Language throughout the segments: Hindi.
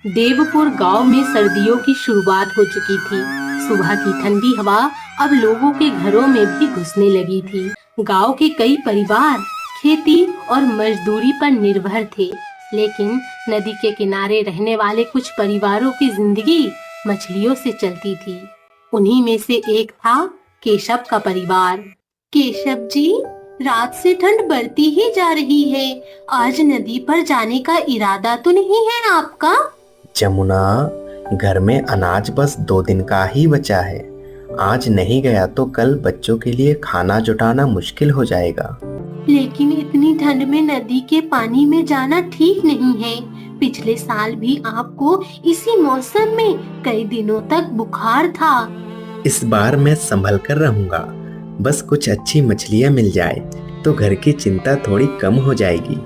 देवपुर गांव में सर्दियों की शुरुआत हो चुकी थी। सुबह की ठंडी हवा अब लोगों के घरों में भी घुसने लगी थी। गांव के कई परिवार खेती और मजदूरी पर निर्भर थे, लेकिन नदी के किनारे रहने वाले कुछ परिवारों की जिंदगी मछलियों से चलती थी। उन्हीं में से एक था केशव का परिवार। केशव जी, रात से ठंड बढ़ती ही जा रही है। आज नदी पर जाने का इरादा तो नहीं है आपका? जमुना, घर में अनाज बस 2 दिन का ही बचा है। आज नहीं गया तो कल बच्चों के लिए खाना जुटाना मुश्किल हो जाएगा। लेकिन इतनी ठंड में नदी के पानी में जाना ठीक नहीं है। पिछले साल भी आपको इसी मौसम में कई दिनों तक बुखार था। इस बार मैं संभल कर रहूंगा। बस कुछ अच्छी मछलियाँ मिल जाए तो घर की चिंता थोड़ी कम हो जाएगी।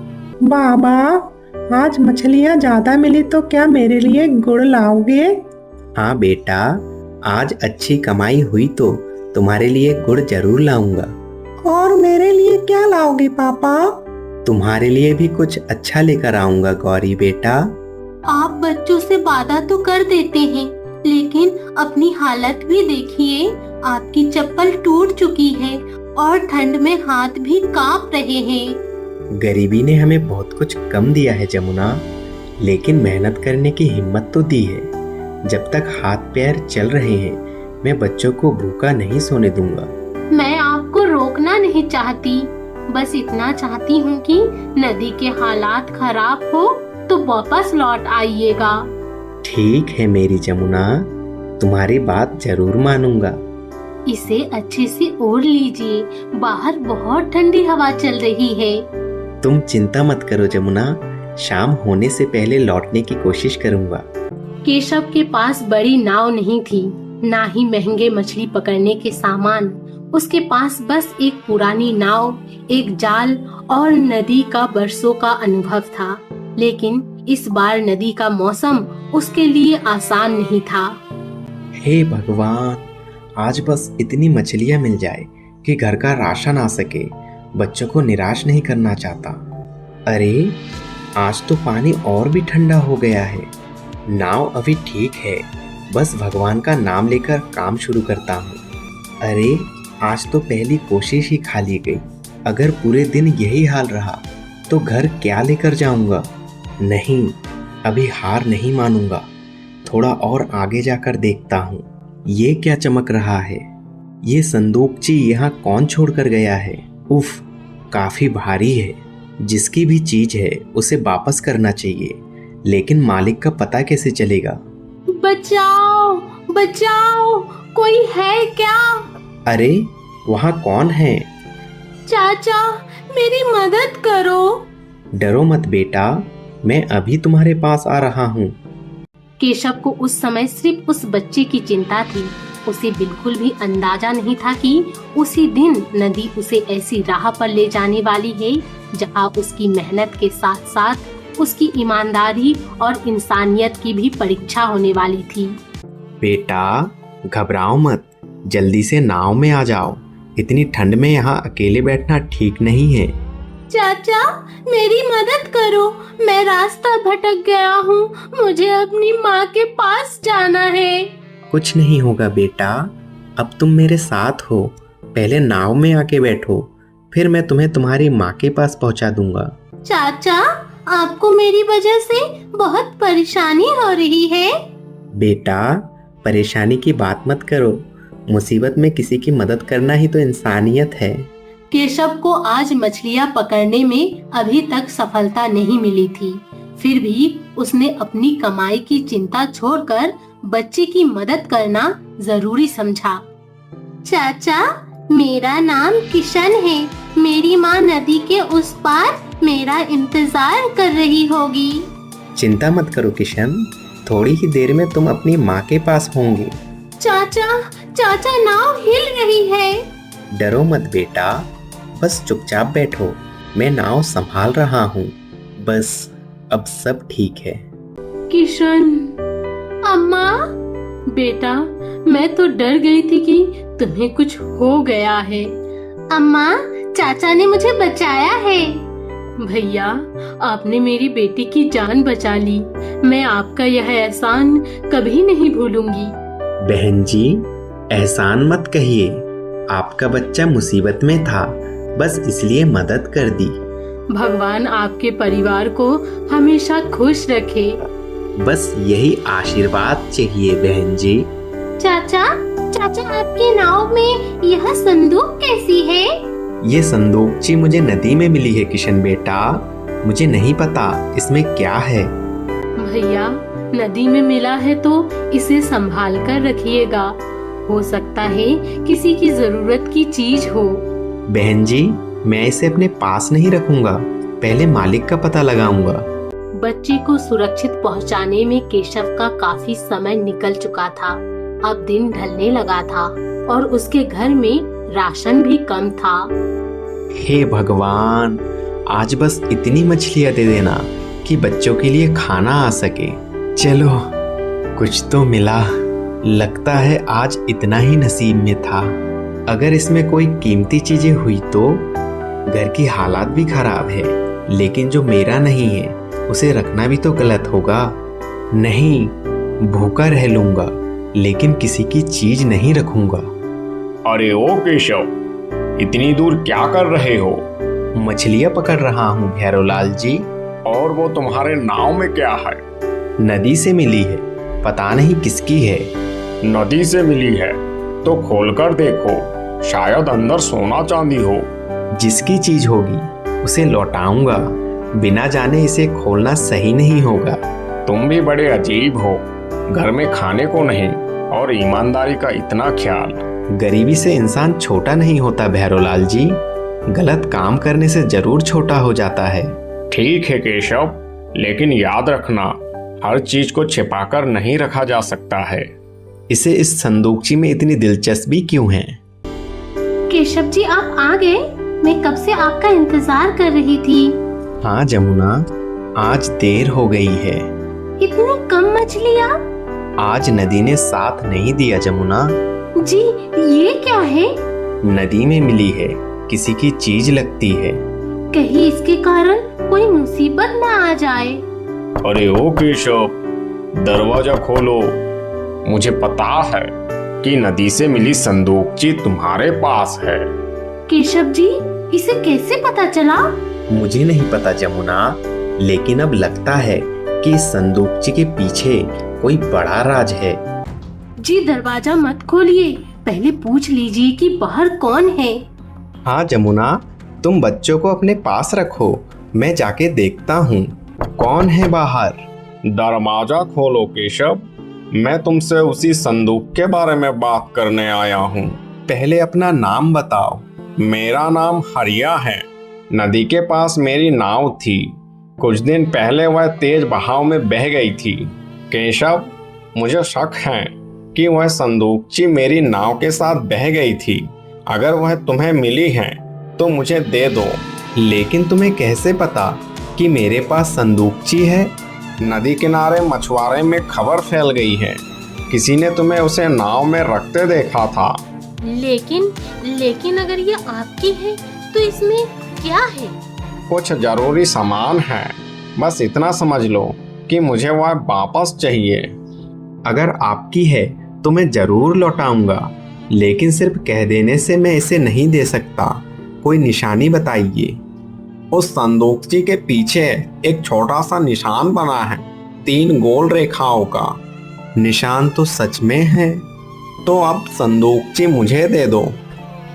बाबा, आज मछलियाँ ज्यादा मिली तो क्या मेरे लिए गुड़ लाओगे? हाँ बेटा, आज अच्छी कमाई हुई तो तुम्हारे लिए गुड़ जरूर लाऊंगा। और मेरे लिए क्या लाओगे पापा? तुम्हारे लिए भी कुछ अच्छा लेकर आऊंगा गौरी बेटा। आप बच्चों से वादा तो कर देते हैं, लेकिन अपनी हालत भी देखिए। आपकी चप्पल टूट चुकी है और ठंड में हाथ भी कांप रहे हैं। गरीबी ने हमें बहुत कुछ कम दिया है जमुना, लेकिन मेहनत करने की हिम्मत तो दी है। जब तक हाथ पैर चल रहे हैं, मैं बच्चों को भूखा नहीं सोने दूंगा। मैं आपको रोकना नहीं चाहती, बस इतना चाहती हूँ कि नदी के हालात खराब हो तो वापस लौट आइएगा। ठीक है मेरी जमुना, तुम्हारी बात जरूर मानूंगा। इसे अच्छे से ओढ़ लीजिए, बाहर बहुत ठंडी हवा चल रही है। तुम चिंता मत करो जमुना, शाम होने से पहले लौटने की कोशिश करूंगा। केशव के पास बड़ी नाव नहीं थी, ना ही महंगे मछली पकड़ने के सामान। उसके पास बस एक पुरानी नाव, एक जाल और नदी का बरसों का अनुभव था। लेकिन इस बार नदी का मौसम उसके लिए आसान नहीं था। हे भगवान, आज बस इतनी मछलियाँ मिल जाए कि घर का राशन आ सके। बच्चों को निराश नहीं करना चाहता। अरे, आज तो पानी और भी ठंडा हो गया है। नाव अभी ठीक है, बस भगवान का नाम लेकर काम शुरू करता हूँ। अरे, आज तो पहली कोशिश ही खाली गई। अगर पूरे दिन यही हाल रहा तो घर क्या लेकर जाऊंगा? नहीं, अभी हार नहीं मानूंगा। थोड़ा और आगे जाकर देखता हूँ। ये क्या चमक रहा है? ये संदूकची यहाँ कौन छोड़ कर गया है? उफ, काफी भारी है। जिसकी भी चीज है उसे वापस करना चाहिए, लेकिन मालिक का पता कैसे चलेगा? बचाओ, बचाओ, कोई है क्या? अरे, वहाँ कौन है? चाचा, मेरी मदद करो। डरो मत बेटा, मैं अभी तुम्हारे पास आ रहा हूँ। केशव को उस समय सिर्फ उस बच्चे की चिंता थी। उसे बिल्कुल भी अंदाजा नहीं था कि उसी दिन नदी उसे ऐसी राह पर ले जाने वाली है जहाँ उसकी मेहनत के साथ साथ उसकी ईमानदारी और इंसानियत की भी परीक्षा होने वाली थी। बेटा, घबराओ मत, जल्दी से नाव में आ जाओ। इतनी ठंड में यहाँ अकेले बैठना ठीक नहीं है। चाचा, मेरी मदद करो, मैं रास्ता भटक गया हूँ। मुझे अपनी माँ के पास जाना है। कुछ नहीं होगा बेटा, अब तुम मेरे साथ हो। पहले नाव में आके बैठो, फिर मैं तुम्हें तुम्हारी माँ के पास पहुँचा दूंगा। चाचा, आपको मेरी वजह से बहुत परेशानी हो रही है। बेटा, परेशानी की बात मत करो। मुसीबत में किसी की मदद करना ही तो इंसानियत है। केशव को आज मछलियाँ पकड़ने में अभी तक सफलता नहीं मिली थी, फिर भी उसने अपनी कमाई की चिंता छोड़कर बच्चे की मदद करना जरूरी समझा। चाचा, मेरा नाम किशन है। मेरी माँ नदी के उस पार मेरा इंतजार कर रही होगी। चिंता मत करो किशन, थोड़ी ही देर में तुम अपनी माँ के पास होंगे। चाचा, चाचा, नाव हिल रही है। डरो मत बेटा, बस चुपचाप बैठो, मैं नाव संभाल रहा हूँ। बस अब सब ठीक है। किशन, अम्मा, बेटा, मैं तो डर गई थी कि तुम्हें कुछ हो गया है। अम्मा, चाचा ने मुझे बचाया है। भैया, आपने मेरी बेटी की जान बचा ली। मैं आपका यह एहसान कभी नहीं भूलूंगी। बहन जी, एहसान मत कहिए। आपका बच्चा मुसीबत में था, बस इसलिए मदद कर दी। भगवान आपके परिवार को हमेशा खुश रखे। बस यही आशीर्वाद चाहिए बहन जी। चाचा, चाचा आपकी नाव में यह संदूक कैसी है? ये संदूकची मुझे नदी में मिली है किशन बेटा। मुझे नहीं पता इसमें क्या है। भैया, नदी में मिला है तो इसे संभाल कर रखिएगा। हो सकता है किसी की जरूरत की चीज हो। बहन जी, मैं इसे अपने पास नहीं रखूंगा, पहले मालिक का पता लगाऊंगा। बच्चे को सुरक्षित पहुंचाने में केशव का काफी समय निकल चुका था। अब दिन ढलने लगा था और उसके घर में राशन भी कम था। हे भगवान, आज बस इतनी मछलियां दे देना कि बच्चों के लिए खाना आ सके। चलो, कुछ तो मिला। लगता है आज इतना ही नसीब में था। अगर इसमें कोई कीमती चीजें हुई तो घर की हालात भी खराब है, लेकिन जो मेरा नहीं है उसे रखना भी तो गलत होगा। नहीं, भूखा रह लूंगा, लेकिन किसी की चीज नहीं रखूंगा। अरे ओ केशव, इतनी दूर क्या कर रहे हो? मछलियां पकड़ रहा हूँ भैरोलाल जी। और वो तुम्हारे नाव में क्या है? नदी से मिली है, पता नहीं किसकी है। नदी से मिली है तो खोलकर देखो, शायद अंदर सोना चांदी हो। जिसकी चीज होगी उसे लौटाऊंगा। बिना जाने इसे खोलना सही नहीं होगा। तुम भी बड़े अजीब हो, घर में खाने को नहीं और ईमानदारी का इतना ख्याल। गरीबी से इंसान छोटा नहीं होता भैरोलाल जी, गलत काम करने से जरूर छोटा हो जाता है। ठीक है केशव, लेकिन याद रखना, हर चीज को छिपाकर नहीं रखा जा सकता है। इसे इस संदूकची में इतनी दिलचस्पी क्यों है? केशव जी, आप आ गए? मैं कब से आपका इंतजार कर रही थी। हाँ जमुना, आज देर हो गई है। इतनी कम मछलियाँ? आज नदी ने साथ नहीं दिया जमुना। जी, ये क्या है? नदी में मिली है, किसी की चीज लगती है। कहीं इसके कारण कोई मुसीबत ना आ जाए। अरे ओ केशव, दरवाजा खोलो। मुझे पता है कि नदी से मिली संदूकची तुम्हारे पास है। केशव जी, इसे कैसे पता चला? मुझे नहीं पता जमुना, लेकिन अब लगता है कि इस संदूकची के पीछे कोई बड़ा राज है। जी, दरवाजा मत खोलिए, पहले पूछ लीजिए कि बाहर कौन है। हाँ जमुना, तुम बच्चों को अपने पास रखो, मैं जाके देखता हूँ कौन है बाहर। दरवाजा खोलो केशव, मैं तुमसे उसी संदूक के बारे में बात करने आया हूँ। पहले अपना नाम बताओ। मेरा नाम हरिया है। नदी के पास मेरी नाव थी। कुछ दिन पहले वह तेज बहाव में बह गई थी। केशव, मुझे शक है कि वह संदूकची मेरी नाव के साथ बह गई थी। अगर वह तुम्हें मिली है तो मुझे दे दो। लेकिन तुम्हें कैसे पता कि मेरे पास संदूकची है? नदी किनारे मछुआरे में खबर फैल गई है, किसी ने तुम्हें उसे नाव में रखते देखा था। लेकिन अगर ये आपकी है तो इसमें क्या है? कुछ जरूरी सामान है, बस इतना समझ लो कि मुझे वह वापस चाहिए। अगर आपकी है तो मैं जरूर लौटाऊंगा, लेकिन सिर्फ कह देने से मैं इसे नहीं दे सकता। कोई निशानी बताइए। उस संदूकची के पीछे एक छोटा सा निशान बना है, 3 गोल रेखाओं का। निशान तो सच में है। तो अब संदूकची मुझे दे दो।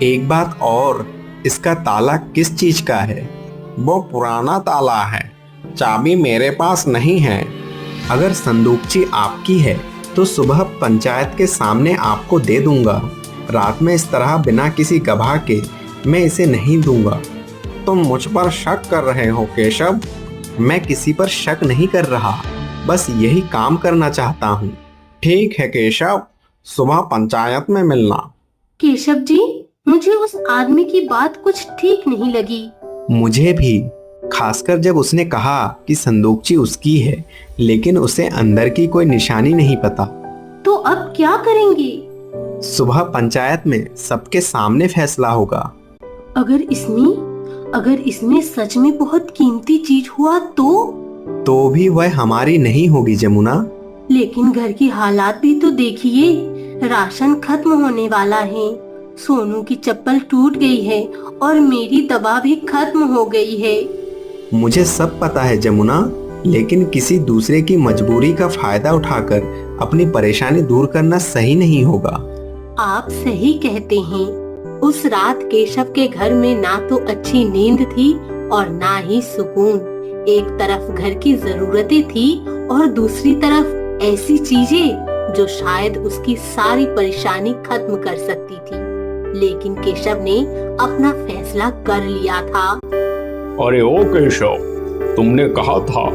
एक बात और, इसका ताला किस चीज का है? वो पुराना ताला है, चाबी मेरे पास नहीं है। अगर संदूकची आपकी है तो सुबह पंचायत के सामने आपको दे दूंगा। रात में इस तरह बिना किसी गवाह के मैं इसे नहीं दूंगा। तुम मुझ पर शक कर रहे हो केशव? मैं किसी पर शक नहीं कर रहा, बस यही काम करना चाहता हूँ। ठीक है केशव, सुबह पंचायत में मिलना। केशव जी, मुझे उस आदमी की बात कुछ ठीक नहीं लगी। मुझे भी, खासकर जब उसने कहा कि संदूकची उसकी है, लेकिन उसे अंदर की कोई निशानी नहीं पता। तो अब क्या करेंगे? सुबह पंचायत में सबके सामने फैसला होगा। अगर इसमें सच में बहुत कीमती चीज हुआ तो भी वह हमारी नहीं होगी जमुना। लेकिन घर की हालात भी तो देखिए, राशन खत्म होने वाला है, सोनू की चप्पल टूट गई है और मेरी दवा भी खत्म हो गई है। मुझे सब पता है जमुना, लेकिन किसी दूसरे की मजबूरी का फायदा उठाकर अपनी परेशानी दूर करना सही नहीं होगा। आप सही कहते हैं। उस रात केशव के घर में ना तो अच्छी नींद थी और ना ही सुकून। एक तरफ घर की जरूरतें थी और दूसरी तरफ ऐसी चीजें जो शायद उसकी सारी परेशानी खत्म कर सकती थी। लेकिन केशव ने अपना फैसला कर लिया था। अरे ओ केशव, तुमने कहा था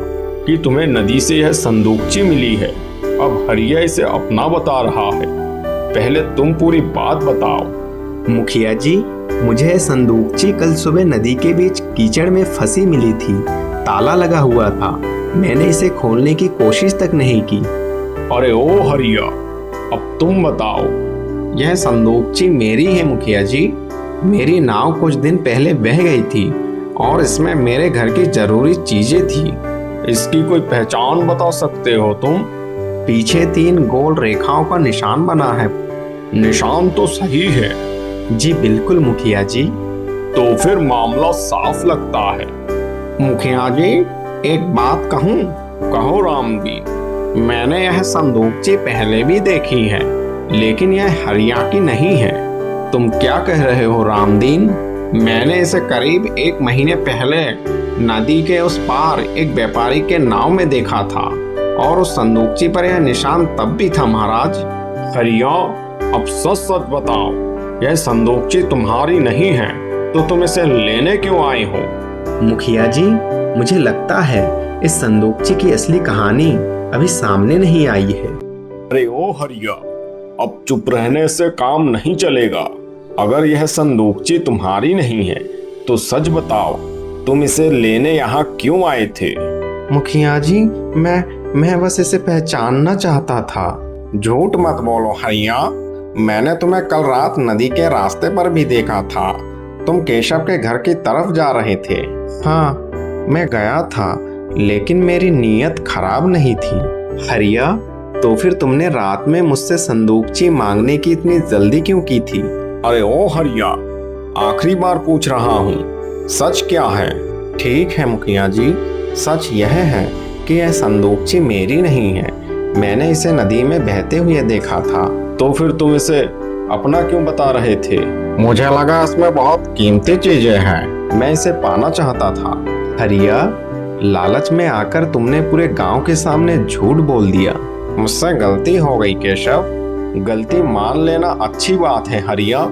कि तुम्हें नदी से यह संदूकची मिली है। अब हरिया इसे अपना बता रहा है। पहले तुम पूरी बात बताओ। मुखिया जी, मुझे संदूकची कल सुबह नदी के बीच कीचड़ में फंसी मिली थी। ताला लगा हुआ था। मैंने इसे खोलने की कोशिश तक नहीं की। अरे ओ हरिया, अब तुम बताओ। यह संदूकची मेरी है मुखिया जी। मेरी नाव कुछ दिन पहले बह गई थी और इसमें मेरे घर की जरूरी चीजें थी। इसकी कोई पहचान बता सकते हो तुम? पीछे 3 गोल रेखाओं का निशान बना है। निशान तो सही है। जी बिल्कुल मुखिया जी। तो फिर मामला साफ लगता है। मुखिया जी, एक बात कहूँ? कहो रामदी। मैंने यह संदूकची पहले भी देखी है, लेकिन यह हरिया की नहीं है। तुम क्या कह रहे हो रामदीन? मैंने इसे करीब 1 महीने पहले नदी के उस पार एक व्यापारी के नाव में देखा था और उस संदूकची पर यह निशान तब भी था महाराज। हरिया, अब सच सच बताओ, यह संदूकची तुम्हारी नहीं है तो तुम इसे लेने क्यों आए हो? मुखिया जी, मुझे लगता है इस संदूकची की असली कहानी अभी सामने नहीं आई है। अरे ओ हरिया, अब चुप रहने से काम नहीं चलेगा। अगर यह संदूकची तुम्हारी नहीं है तो सच बताओ, तुम इसे लेने यहाँ क्यों आए थे? मुखिया जी, मैं बस इसे पहचानना चाहता था। झूठ मत बोलो हरिया। मैंने तुम्हें कल रात नदी के रास्ते पर भी देखा था। तुम केशव के घर की तरफ जा रहे थे। हाँ, मैं गया था, लेकिन मेरी नीयत खराब नहीं थी। हरिया, तो फिर तुमने रात में मुझसे संदूकची मांगने की इतनी जल्दी क्यों की थी? अरे ओ हरिया, आखिरी बार पूछ रहा हूँ, सच क्या है? ठीक है मुखिया जी, सच यह है कि यह संदूकची मेरी नहीं है। मैंने इसे नदी में बहते हुए देखा था। तो फिर तुम इसे अपना क्यों बता रहे थे? मुझे लगा इसमें बहुत कीमती चीजें हैं। मैं इसे पाना चाहता था। हरिया, लालच में आकर तुमने पूरे गांव के सामने झूठ बोल दिया। मुझसे गलती हो गई केशव। गलती मान लेना अच्छी बात है हरिया,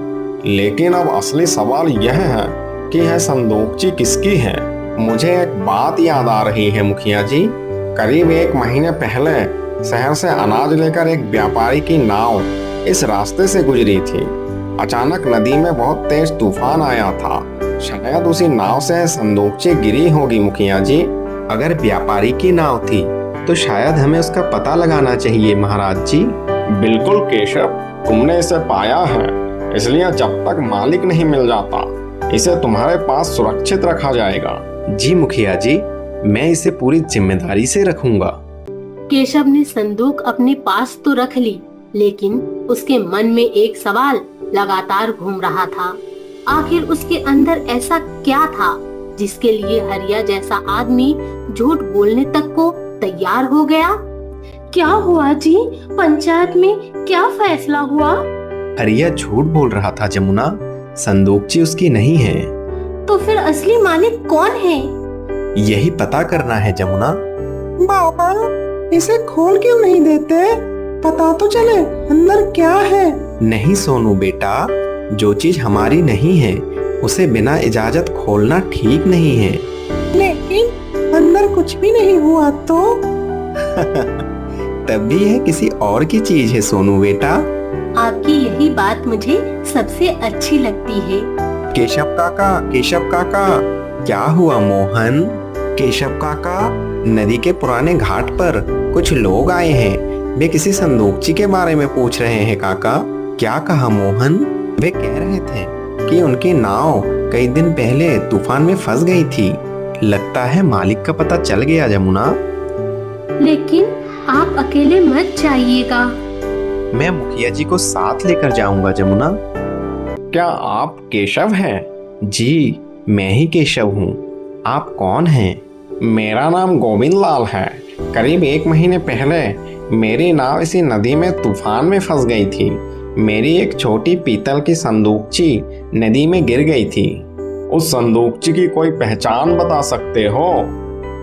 लेकिन अब असली सवाल यह है कि यह संदूकची किसकी है? मुझे एक बात याद आ रही है मुखिया जी। करीब 1 महीने पहले शहर से अनाज लेकर एक व्यापारी की नाव इस रास्ते से गुजरी थी। अचानक नदी में बहुत तेज तूफान आया था। शायद उसी नाव से संदूकची गिरी होगी मुखिया जी। अगर व्यापारी की नाव थी तो शायद हमें उसका पता लगाना चाहिए महाराज जी। बिल्कुल केशव, तुमने इसे पाया है, इसलिए जब तक मालिक नहीं मिल जाता इसे तुम्हारे पास सुरक्षित रखा जाएगा। जी मुखिया जी, मैं इसे पूरी जिम्मेदारी से रखूंगा। केशव ने संदूक अपने पास तो रख ली, लेकिन उसके मन में एक सवाल लगातार घूम रहा था। आखिर उसके अंदर ऐसा क्या था जिसके लिए हरिया जैसा आदमी झूठ बोलने तक को तैयार हो गया? क्या हुआ जी? पंचायत में क्या फैसला हुआ? हरिया झूठ बोल रहा था जमुना। संदूकची उसकी नहीं है। तो फिर असली मालिक कौन है? यही पता करना है जमुना। बाबा, इसे खोल क्यों नहीं देते? पता तो चले अंदर क्या है। नहीं सोनू बेटा, जो चीज हमारी नहीं है उसे बिना इजाजत खोलना ठीक नहीं है। लेकिन अंदर कुछ भी नहीं हुआ तो? तब भी यह किसी और की चीज है सोनू बेटा। आपकी यही बात मुझे सबसे अच्छी लगती है। केशव काका, केशव काका, क्या हुआ मोहन? केशव काका, नदी के पुराने घाट पर कुछ लोग आए हैं। वे किसी संदूकची के बारे में पूछ रहे हैं काका। क्या कहा मोहन? वे कह रहे थे कि उनकी नाव कई दिन पहले तूफान में फंस गई थी। लगता है मालिक का पता चल गया जमुना। लेकिन आप अकेले मत जाइएगा। मैं मुखिया जी को साथ लेकर जाऊंगा जमुना। क्या आप केशव हैं? जी, मैं ही केशव हूँ। आप कौन हैं? मेरा नाम गोविंद लाल है। करीब 1 महीने पहले मेरी नाव इसी नदी में तूफान में फंस गई थी। मेरी एक छोटी पीतल की संदूकची नदी में गिर गई थी। उस संदूकची की कोई पहचान बता सकते हो?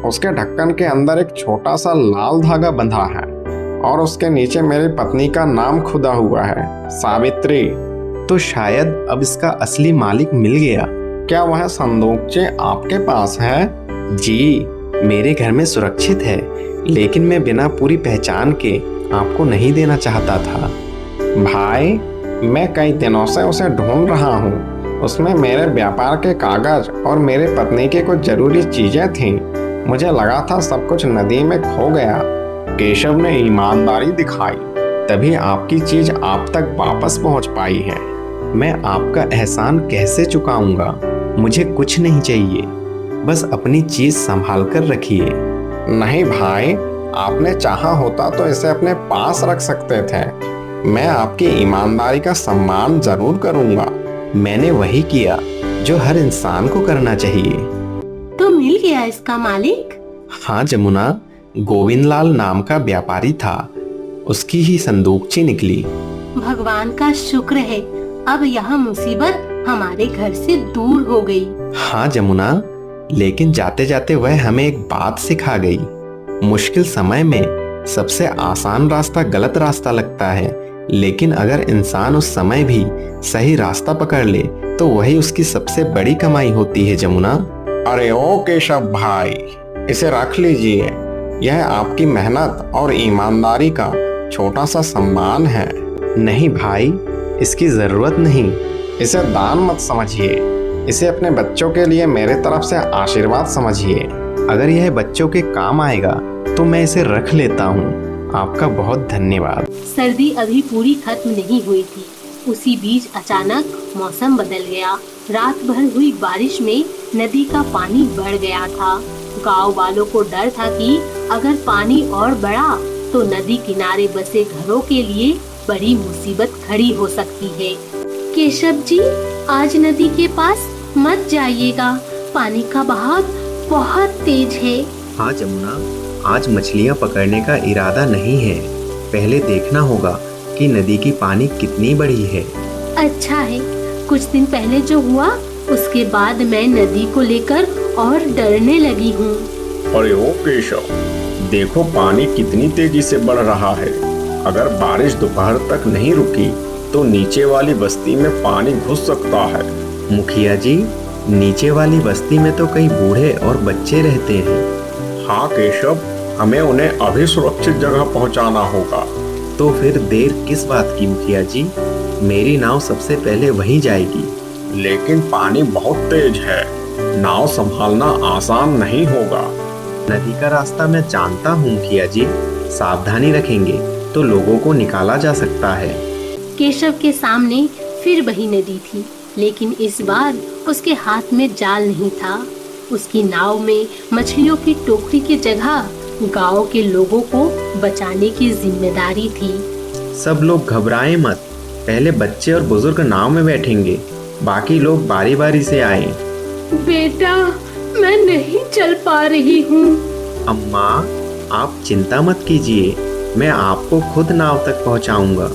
उसके ढक्कन के अंदर एक छोटा सा लाल धागा बंधा है और उसके नीचे मेरी पत्नी का नाम खुदा हुआ है, सावित्री। तो शायद अब इसका असली मालिक मिल गया। क्या वह संदूकची आपके पास है? जी, मेरे घर में सुरक्षित है, लेकिन मैं बिना पूरी पहचान के आपको नहीं देना चाहता था। भाई, मैं कई दिनों से उसे ढूंढ रहा हूँ। उसमें मेरे व्यापार के कागज और मेरे पत्नी की कुछ जरूरी चीजें थीं। मुझे लगा था सब कुछ नदी में खो गया। केशव ने ईमानदारी दिखाई, तभी आपकी चीज आप तक वापस पहुंच पाई है। मैं आपका एहसान कैसे चुकाऊंगा? मुझे कुछ नहीं चाहिए, बस अपनी चीज संभाल कर रखिए। नहीं भाई, आपने चाहा होता तो इसे अपने पास रख सकते थे। मैं आपकी ईमानदारी का सम्मान जरूर करूंगा। मैंने वही किया जो हर इंसान को करना चाहिए। तो मिल गया इसका मालिक? हाँ जमुना, गोविंद लाल नाम का व्यापारी था, उसकी ही संदूकची निकली। भगवान का शुक्र है, अब यह मुसीबत हमारे घर से दूर हो गई। हाँ जमुना, लेकिन जाते जाते वह हमें एक बात सिखा गई। मुश्किल समय में सबसे आसान रास्ता गलत रास्ता लगता है, लेकिन अगर इंसान उस समय भी सही रास्ता पकड़ ले तो वही उसकी सबसे बड़ी कमाई होती है जमुना। अरे ओ केशव भाई, इसे रख लीजिए। यह आपकी मेहनत और ईमानदारी का छोटा सा सम्मान है। नहीं भाई, इसकी जरूरत नहीं। इसे दान मत समझिए, इसे अपने बच्चों के लिए मेरे तरफ से आशीर्वाद समझिए। अगर यह बच्चों के काम आएगा तो मैं इसे रख लेता हूँ। आपका बहुत धन्यवाद। सर्दी अभी पूरी खत्म नहीं हुई थी। उसी बीच अचानक मौसम बदल गया। रात भर हुई बारिश में नदी का पानी बढ़ गया था। गांव वालों को डर था कि अगर पानी और बढ़ा तो नदी किनारे बसे घरों के लिए बड़ी मुसीबत खड़ी हो सकती है। केशव जी, आज नदी के पास मत जाइएगा, पानी का बहाव बहुत तेज है। हाँ जमुना, आज मछलियाँ पकड़ने का इरादा नहीं है। पहले देखना होगा कि नदी की पानी कितनी बड़ी है। अच्छा है, कुछ दिन पहले जो हुआ उसके बाद मैं नदी को लेकर और डरने लगी हूँ। अरे ओ केशव, देखो पानी कितनी तेजी से बढ़ रहा है। अगर बारिश दोपहर तक नहीं रुकी तो नीचे वाली बस्ती में पानी घुस सकता है। मुखिया जी, नीचे वाली बस्ती में तो कई बूढ़े और बच्चे रहते हैं। हाँ केशव, हमें उन्हें अभी सुरक्षित जगह पहुंचाना होगा। तो फिर देर किस बात की मुखिया जी? मेरी नाव सबसे पहले वहीं जाएगी। लेकिन पानी बहुत तेज है, नाव संभालना आसान नहीं होगा। नदी का रास्ता मैं जानता हूँ मुखिया जी, सावधानी रखेंगे तो लोगों को निकाला जा सकता है। केशव के सामने फिर वही नदी थी, लेकिन इस बार उसके हाथ में जाल नहीं था। उसकी नाव में मछलियों की टोकरी की जगह गांव के लोगों को बचाने की जिम्मेदारी थी। सब लोग घबराएं मत, पहले बच्चे और बुजुर्ग नाव में बैठेंगे, बाकी लोग बारी बारी से आए। बेटा, मैं नहीं चल पा रही हूँ। अम्मा, आप चिंता मत कीजिए, मैं आपको खुद नाव तक पहुँचाऊंगा।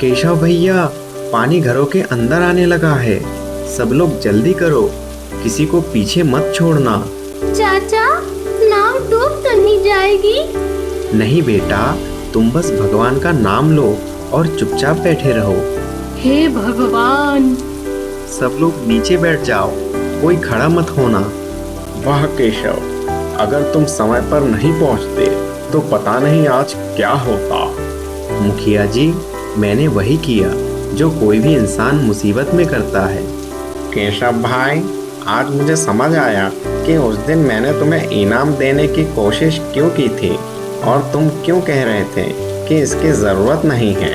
केशव भैया, पानी घरों के अंदर आने लगा है, सब लोग जल्दी करो, किसी को पीछे मत छोड़ना। चाचा, नाव डूब तो नहीं जाएगी? नहीं बेटा, तुम बस भगवान का नाम लो और चुपचाप बैठे रहो। हे भगवान! सब लोग नीचे बैठ जाओ, कोई खड़ा मत होना। वाह केशव, अगर तुम समय पर नहीं पहुंचते तो पता नहीं आज क्या होता। मुखिया जी, मैंने वही किया जो कोई भी इंसान मुसीबत में करता है। केशव भाई, आज मुझे समझ आया कि उस दिन मैंने तुम्हें इनाम देने की कोशिश क्यों की थी और तुम क्यों कह रहे थे कि इसकी ज़रूरत नहीं है।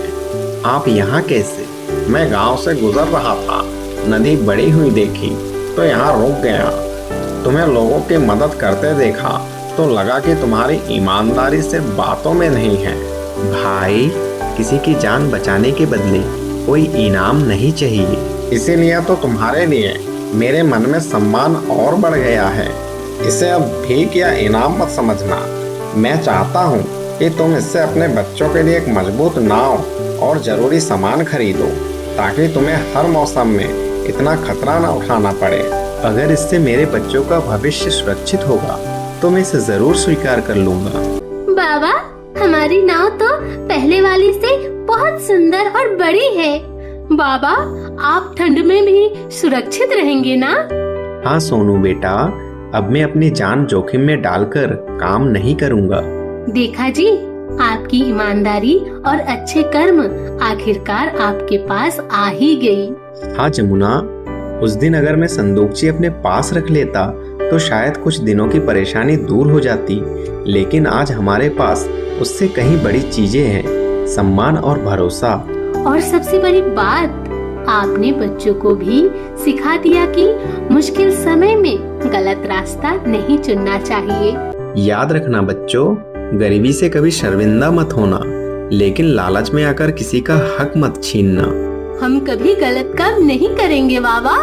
आप यहाँ कैसे? मैं गांव से गुजर रहा था, नदी बड़ी हुई देखी तो यहाँ रुक गया। तुम्हें लोगों की मदद करते देखा तो लगा कि तुम्हारी ईमानदारी सिर्फ बातों में नहीं है। भाई, किसी की जान बचाने के बदले कोई इनाम नहीं चाहिए। इसीलिए तो तुम्हारे लिए मेरे मन में सम्मान और बढ़ गया है। इसे अब भीख या इनाम मत समझना। मैं चाहता हूँ कि तुम इससे अपने बच्चों के लिए एक मजबूत नाव और जरूरी सामान खरीदो, ताकि तुम्हें हर मौसम में इतना खतरा न उठाना पड़े। अगर इससे मेरे बच्चों का भविष्य सुरक्षित होगा तो मैं इसे जरूर स्वीकार कर लूंगा। बाबा, हमारी नाव तो पहले वाली से बहुत सुंदर और बड़ी है। बाबा, आप ठंड में भी सुरक्षित रहेंगे ना? हाँ सोनू बेटा, अब मैं अपनी जान जोखिम में डालकर काम नहीं करूंगा। देखा जी, आपकी ईमानदारी और अच्छे कर्म आखिरकार आपके पास आ ही गई। हाँ जमुना, उस दिन अगर मैं संदूकची अपने पास रख लेता तो शायद कुछ दिनों की परेशानी दूर हो जाती, लेकिन आज हमारे पास उससे कहीं बड़ी चीजें हैं, सम्मान और भरोसा। और सबसे बड़ी बात, आपने बच्चों को भी सिखा दिया कि मुश्किल समय में गलत रास्ता नहीं चुनना चाहिए। याद रखना बच्चों, गरीबी से कभी शर्मिंदा मत होना, लेकिन लालच में आकर किसी का हक मत छीनना। हम कभी गलत काम नहीं करेंगे बाबा।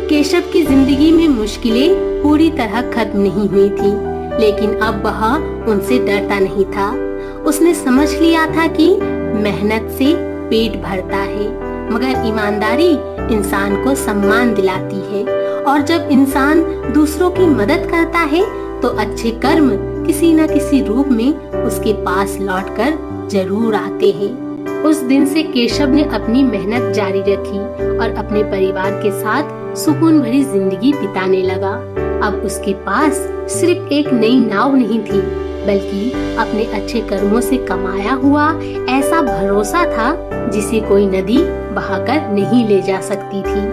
केशव की जिंदगी में मुश्किलें पूरी तरह खत्म नहीं हुई थी, लेकिन अब वह उनसे डरता नहीं था। उसने समझ लिया था कि मेहनत से पेट भरता है, मगर ईमानदारी इंसान को सम्मान दिलाती है। और जब इंसान दूसरों की मदद करता है तो अच्छे कर्म किसी न किसी रूप में उसके पास लौटकर जरूर आते हैं। उस दिन से केशव ने अपनी मेहनत जारी रखी और अपने परिवार के साथ सुकून भरी जिंदगी बिताने लगा। अब उसके पास सिर्फ एक नई नाव नहीं थी, बल्कि अपने अच्छे कर्मों से कमाया हुआ ऐसा भरोसा था जिसे कोई नदी बहाकर नहीं ले जा सकती थी।